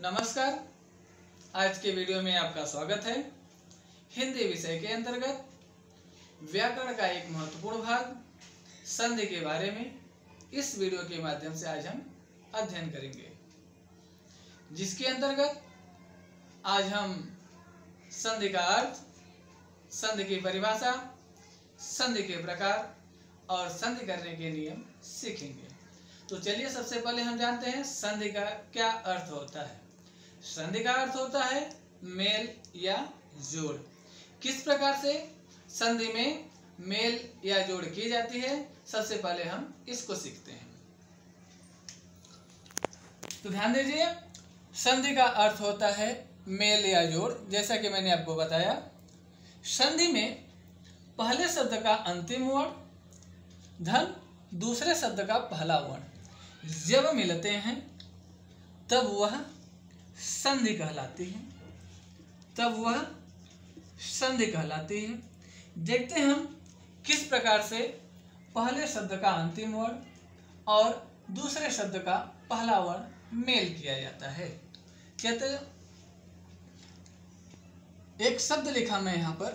नमस्कार। आज के वीडियो में आपका स्वागत है। हिंदी विषय के अंतर्गत व्याकरण का एक महत्वपूर्ण भाग संधि के बारे में इस वीडियो के माध्यम से आज हम अध्ययन करेंगे, जिसके अंतर्गत आज हम संधि का अर्थ, संधि की परिभाषा, संधि के प्रकार और संधि करने के नियम सीखेंगे। तो चलिए सबसे पहले हम जानते हैं संधि का क्या अर्थ होता है। संधि का अर्थ होता है मेल या जोड़। किस प्रकार से संधि में मेल या जोड़ की जाती है, सबसे पहले हम इसको सीखते हैं। तो ध्यान दीजिए, संधि का अर्थ होता है मेल या जोड़। जैसा कि मैंने आपको बताया, संधि में पहले शब्द का अंतिम वर्ण धन दूसरे शब्द का पहला वर्ण जब मिलते हैं तब वह संधि कहलाती है। देखते हैं हम किस प्रकार से पहले शब्द का अंतिम वर्ण और दूसरे शब्द का पहला वर्ण मेल किया जाता है। कहते हैं, एक शब्द लिखा मैं यहाँ पर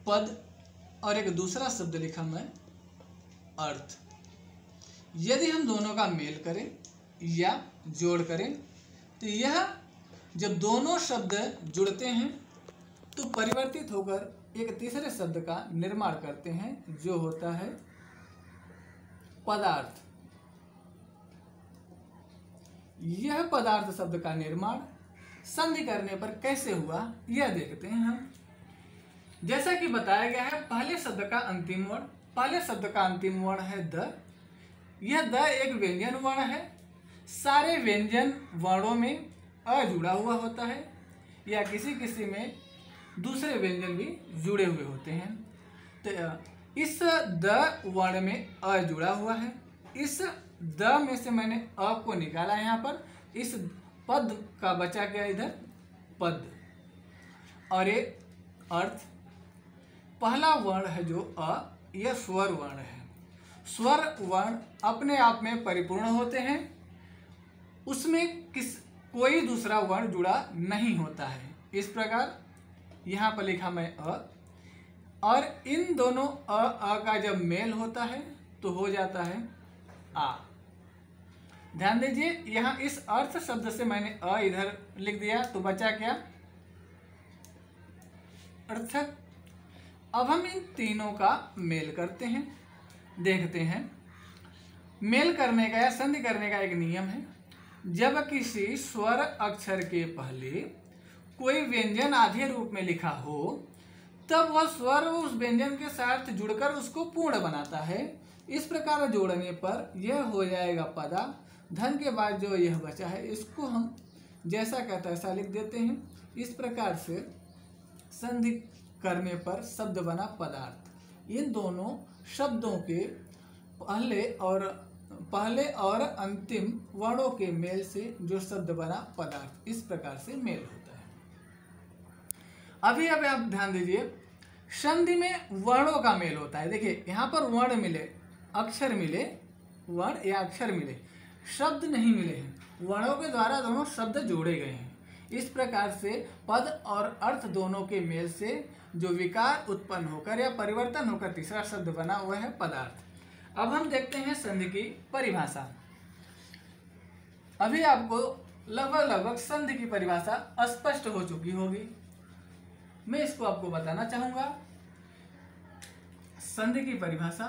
पद और एक दूसरा शब्द लिखा मैं अर्थ। यदि हम दोनों का मेल करें या जोड़ करें तो यह जब दोनों शब्द जुड़ते हैं तो परिवर्तित होकर एक तीसरे शब्द का निर्माण करते हैं, जो होता है पदार्थ। यह पदार्थ शब्द का निर्माण संधि करने पर कैसे हुआ, यह देखते हैं हम। जैसा कि बताया गया है, पहले शब्द का अंतिम वर्ण है द। यह द एक व्यंजन वर्ण है। सारे व्यंजन वर्णों में अ जुड़ा हुआ होता है या किसी किसी में दूसरे व्यंजन भी जुड़े हुए होते हैं। तो इस द वर्ण में अ जुड़ा हुआ है। इस द में से मैंने अ को निकाला यहाँ पर। इस पद का बचा गया इधर पद, और ये अर्थ। पहला वर्ण है जो अ, यह स्वर वर्ण है। स्वर वर्ण अपने आप में परिपूर्ण होते हैं, उसमें कोई दूसरा वर्ण जुड़ा नहीं होता है। इस प्रकार यहाँ पर लिखा मैं अ, और इन दोनों अ का जब मेल होता है तो हो जाता है आ। ध्यान दीजिए, यहाँ इस अर्थ शब्द से मैंने अ इधर लिख दिया तो बचा क्या, अर्थक। अब हम इन तीनों का मेल करते हैं, देखते हैं। मेल करने का या संधि करने का एक नियम है। जब किसी स्वर अक्षर के पहले कोई व्यंजन आधे रूप में लिखा हो तब वह स्वर उस व्यंजन के साथ जुड़कर उसको पूर्ण बनाता है। इस प्रकार जोड़ने पर यह हो जाएगा पदा। धन के बाद जो यह बचा है इसको हम जैसा का तैसा लिख देते हैं। इस प्रकार से संधि करने पर शब्द बना पदार्थ। इन दोनों शब्दों के पहले और अंतिम वर्णों के मेल से जो शब्द बना पदार्थ, इस प्रकार से मेल होता है। अभी आप ध्यान दीजिए, संधि में वर्णों का मेल होता है। देखिए यहाँ पर वर्ण मिले, अक्षर मिले, वर्ण या अक्षर मिले, शब्द नहीं मिले हैं। वर्णों के द्वारा दोनों शब्द जोड़े गए हैं। इस प्रकार से पद और अर्थ दोनों के मेल से जो विकार उत्पन्न होकर या परिवर्तन होकर तीसरा शब्द बना हुआ है पदार्थ। अब हम देखते हैं संधि की परिभाषा। अभी आपको लगभग संधि की परिभाषा स्पष्ट हो चुकी होगी। मैं इसको आपको बताना चाहूंगा। संधि की परिभाषा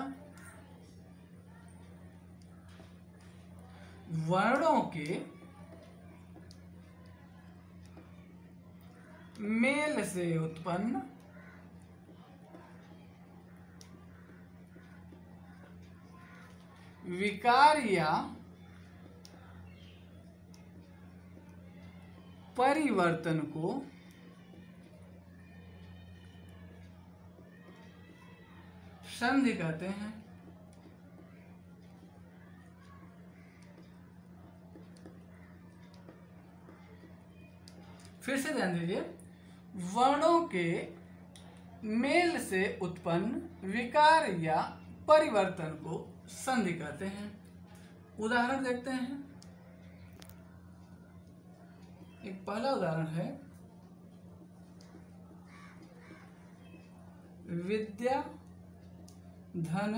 वर्णों के मेल से उत्पन्न विकार या परिवर्तन को संधि कहते हैं। फिर से ध्यान दीजिए, वर्णों के मेल से उत्पन्न विकार या परिवर्तन को संधि कहते हैं। उदाहरण देखते हैं। एक पहला उदाहरण है विद्या धन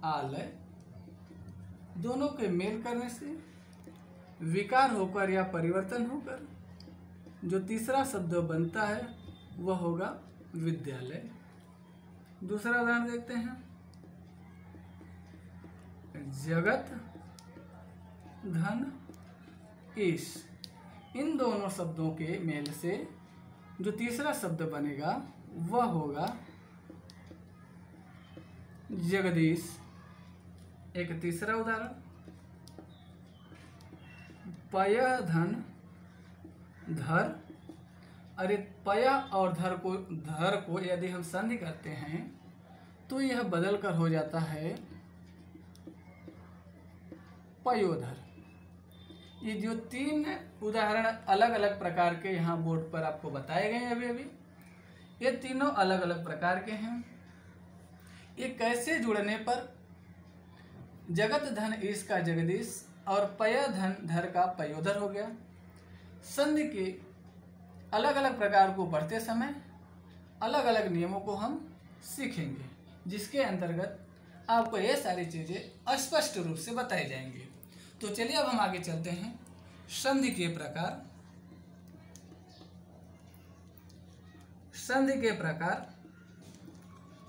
आलय, दोनों के मेल करने से विकार होकर या परिवर्तन होकर जो तीसरा शब्द बनता है वह होगा विद्यालय। दूसरा उदाहरण देखते हैं जगत धन ईश, इन दोनों शब्दों के मेल से जो तीसरा शब्द बनेगा वह होगा जगदीश। एक तीसरा उदाहरण पय धन धर, अरे पय और धर को यदि हम संधि करते हैं तो यह बदल कर हो जाता है पयोधर। ये जो तीन उदाहरण अलग अलग प्रकार के यहाँ बोर्ड पर आपको बताए गए हैं अभी, ये तीनों अलग अलग प्रकार के हैं। ये कैसे जुड़ने पर जगत धन ईश का जगदीश और पय धन धर का पयोधर हो गया। संधि के अलग अलग प्रकार को पढ़ते समय अलग अलग नियमों को हम सीखेंगे, जिसके अंतर्गत आपको ये सारी चीज़ें स्पष्ट रूप से बताई जाएंगी। तो चलिए अब हम आगे चलते हैं। संधि के प्रकार। संधि के प्रकार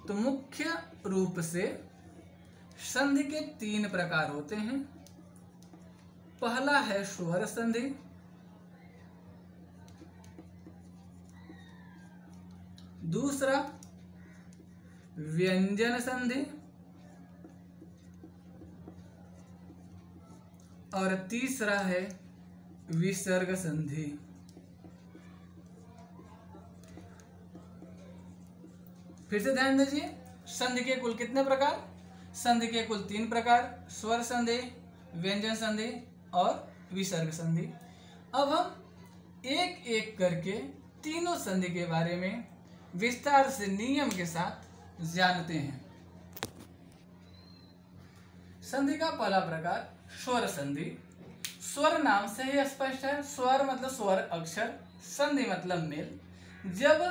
तो मुख्य रूप से संधि के तीन प्रकार होते हैं। पहला है स्वर संधि, दूसरा व्यंजन संधि और तीसरा है विसर्ग संधि। फिर से ध्यान दीजिए, संधि के कुल कितने प्रकार? संधि के कुल तीन प्रकार, स्वर संधि, व्यंजन संधि और विसर्ग संधि। अब हम एक एक करके तीनों संधि के बारे में विस्तार से नियम के साथ जानते हैं। संधि का पहला प्रकार स्वर संधि। स्वर नाम से ही स्पष्ट है, स्वर मतलब स्वर अक्षर, संधि मतलब मेल। जब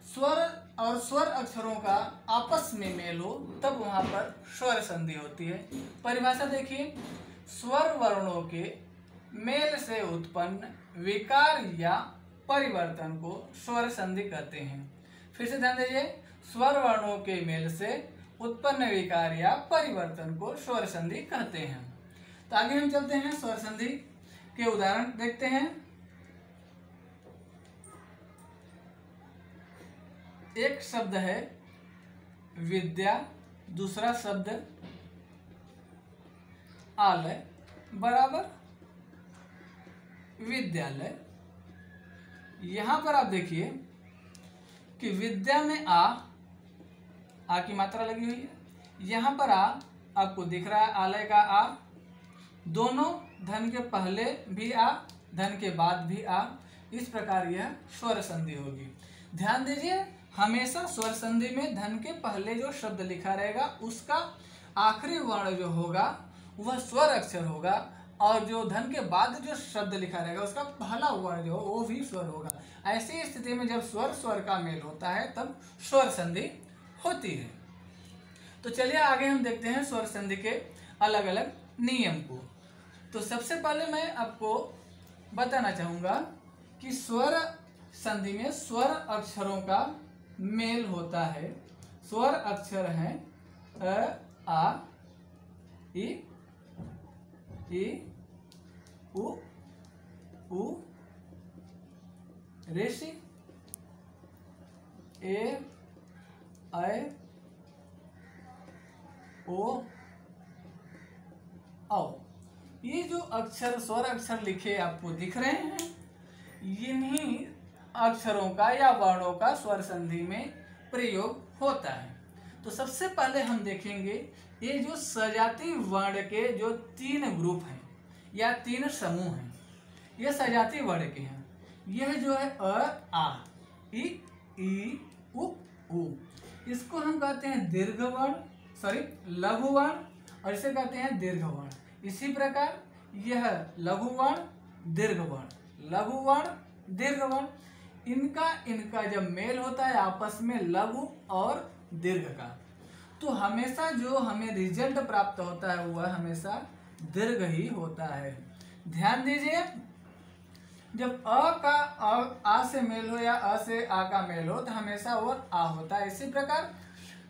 स्वर और स्वर अक्षरों का आपस में मेल हो तब वहां पर स्वर संधि होती है। परिभाषा देखिए, स्वर वर्णों के मेल से उत्पन्न विकार या परिवर्तन को स्वर संधि कहते हैं। फिर से ध्यान दीजिए, स्वर वर्णों के मेल से उत्पन्न विकार या परिवर्तन को स्वर संधि कहते हैं। तो आगे हम चलते हैं, स्वर संधि के उदाहरण देखते हैं। एक शब्द है विद्या, दूसरा शब्द आलय बराबर विद्यालय। यहां पर आप देखिए कि विद्या में आ की मात्रा लगी हुई है। यहां पर आपको दिख रहा है आलय का आ, दोनों धन के पहले भी आ, धन के बाद भी आ। इस प्रकार यह स्वर संधि होगी। ध्यान दीजिए, हमेशा स्वर संधि में धन के पहले जो शब्द लिखा रहेगा उसका आखिरी वर्ण जो होगा वह स्वर अक्षर होगा, और जो धन के बाद जो शब्द लिखा रहेगा उसका पहला वर्ण जो वो भी स्वर होगा। ऐसी स्थिति में जब स्वर स्वर का मेल होता है तब स्वर संधि होती है। तो चलिए आगे हम देखते हैं स्वर संधि के अलग अलग नियम को। तो सबसे पहले मैं आपको बताना चाहूंगा कि स्वर संधि में स्वर अक्षरों का मेल होता है। स्वर अक्षर हैं अ, आ, ई, उ, ऋषि, ए, ऐ, ओ, औ। ये जो अक्षर स्वर अक्षर लिखे आपको दिख रहे हैं, इन्हीं अक्षरों का या वर्णों का स्वर संधि में प्रयोग होता है। तो सबसे पहले हम देखेंगे ये जो सजाती वर्ण के जो तीन ग्रुप हैं या तीन समूह हैं, ये सजाती वर्ण के हैं। यह जो है अ, आ, ई, उ। इसको हम कहते हैं दीर्घ वर्ण, लघु वर्ण, और इसे कहते हैं दीर्घ वर्ण। इसी प्रकार यह लघु वर्ण, दीर्घ वर्ण, लघु वर्ण, दीर्घ वर्ण, इनका जब मेल होता है आपस में लघु और दीर्घ का, तो हमेशा जो हमें रिजल्ट प्राप्त होता है वह हमेशा दीर्घ ही होता है। ध्यान दीजिए, जब आ से मेल हो या अ से आ का मेल हो तो हमेशा वो आ होता है। इसी प्रकार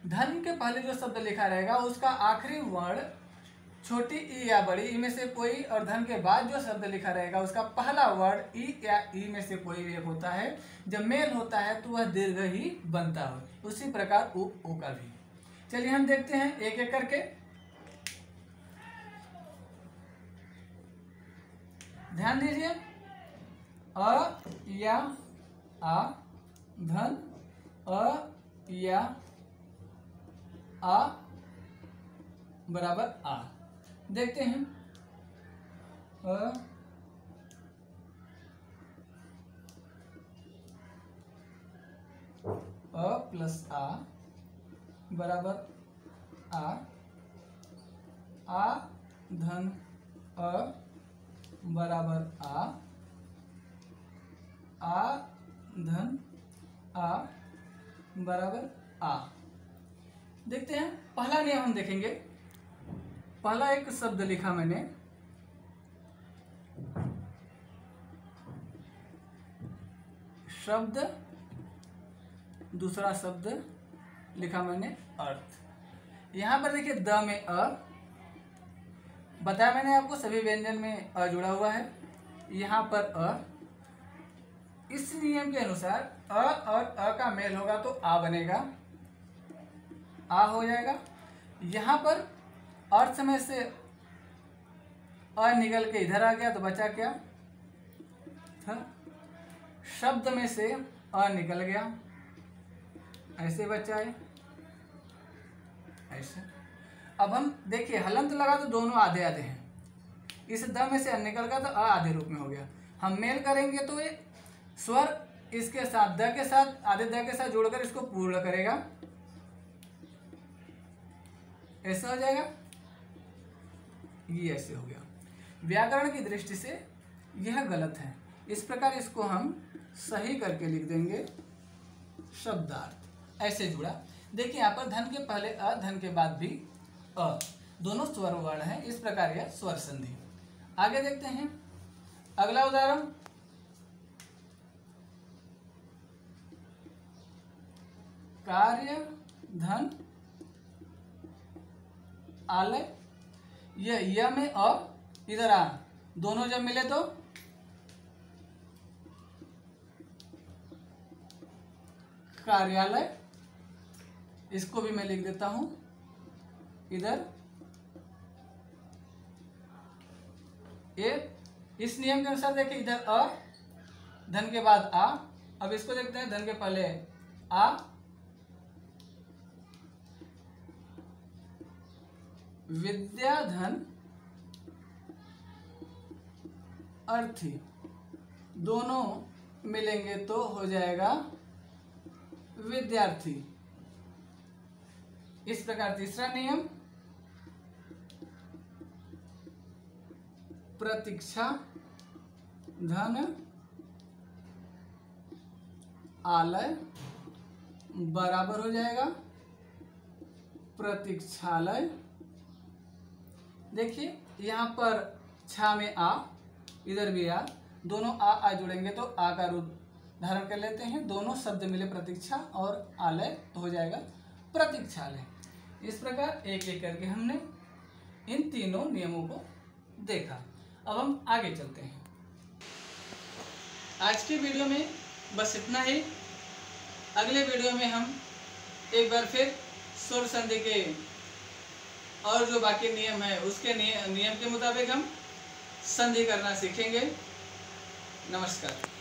धन के पहले जो शब्द लिखा रहेगा उसका आखिरी वर्ण छोटी ई या बड़ी ई में से कोई, और धन के बाद जो शब्द लिखा रहेगा उसका पहला वर्ण ई या ई में से कोई एक होता है। जब मेल होता है तो वह दीर्घ ही बनता है। उसी प्रकार उ का भी। चलिए हम देखते हैं एक एक करके। ध्यान दीजिए, अ या आ, धन, अ या आ बराबर आ। देखते हैं, अ प्लस आ बराबर आ धन अ बराबर आ धन आ बराबर आ। देखते हैं पहला नियम हम देखेंगे। पहला एक शब्द लिखा मैंने, शब्द, दूसरा शब्द लिखा मैंने अर्थ। यहां पर देखिए द में अ, बताया मैंने आपको सभी व्यंजन में अ जुड़ा हुआ है। यहां पर अ, इस नियम के अनुसार अ और अ का मेल होगा तो आ बनेगा, आ हो जाएगा। यहां पर अर्थ में से अ निकल के इधर आ गया तो बचा क्या था, शब्द में से अ निकल गया, ऐसे बचा है, ऐसे। अब हम देखिए हलंत लगा तो दोनों आधे आधे हैं। इस द में से अ निकल गया तो अ आधे रूप में हो गया। हम मेल करेंगे तो ये स्वर इसके साथ द के साथ, आधे द के साथ जोड़कर इसको पूर्ण करेगा, ऐसा हो जाएगा, ये ऐसे हो गया। व्याकरण की दृष्टि से यह गलत है। इस प्रकार इसको हम सही करके लिख देंगे, शब्दार्थ ऐसे जुड़ा। देखिए यहाँ पर धन के पहले अ, धन के बाद भी अ, दोनों स्वर वर्ण है। इस प्रकार यह स्वर संधि। आगे देखते हैं अगला उदाहरण। कार्य, धन, आलय, यह में अ, इधर आ, दोनों जब मिले तो कार्यालय। इसको भी मैं लिख देता हूं इधर। ये इस नियम के अनुसार देखिए, इधर अ, धन के बाद आ। अब इसको देखते हैं, धन के पहले आ, विद्याधन अर्थी, दोनों मिलेंगे तो हो जाएगा विद्यार्थी। इस प्रकार तीसरा नियम, प्रतीक्षा, धन, आलय बराबर हो जाएगा प्रतीक्षालय। देखिए यहाँ पर छा में आ, इधर भी आ, दोनों आ जुड़ेंगे तो आ का रूप धारण कर लेते हैं। दोनों शब्द मिले प्रतीक्षा और आलय तो हो जाएगा प्रतीक्षालय। इस प्रकार एक एक करके हमने इन तीनों नियमों को देखा। अब हम आगे चलते हैं। आज की वीडियो में बस इतना ही। अगले वीडियो में हम एक बार फिर स्वर संधि के और जो बाकी नियम है उसके नियम के मुताबिक हम संधि करना सीखेंगे। नमस्कार।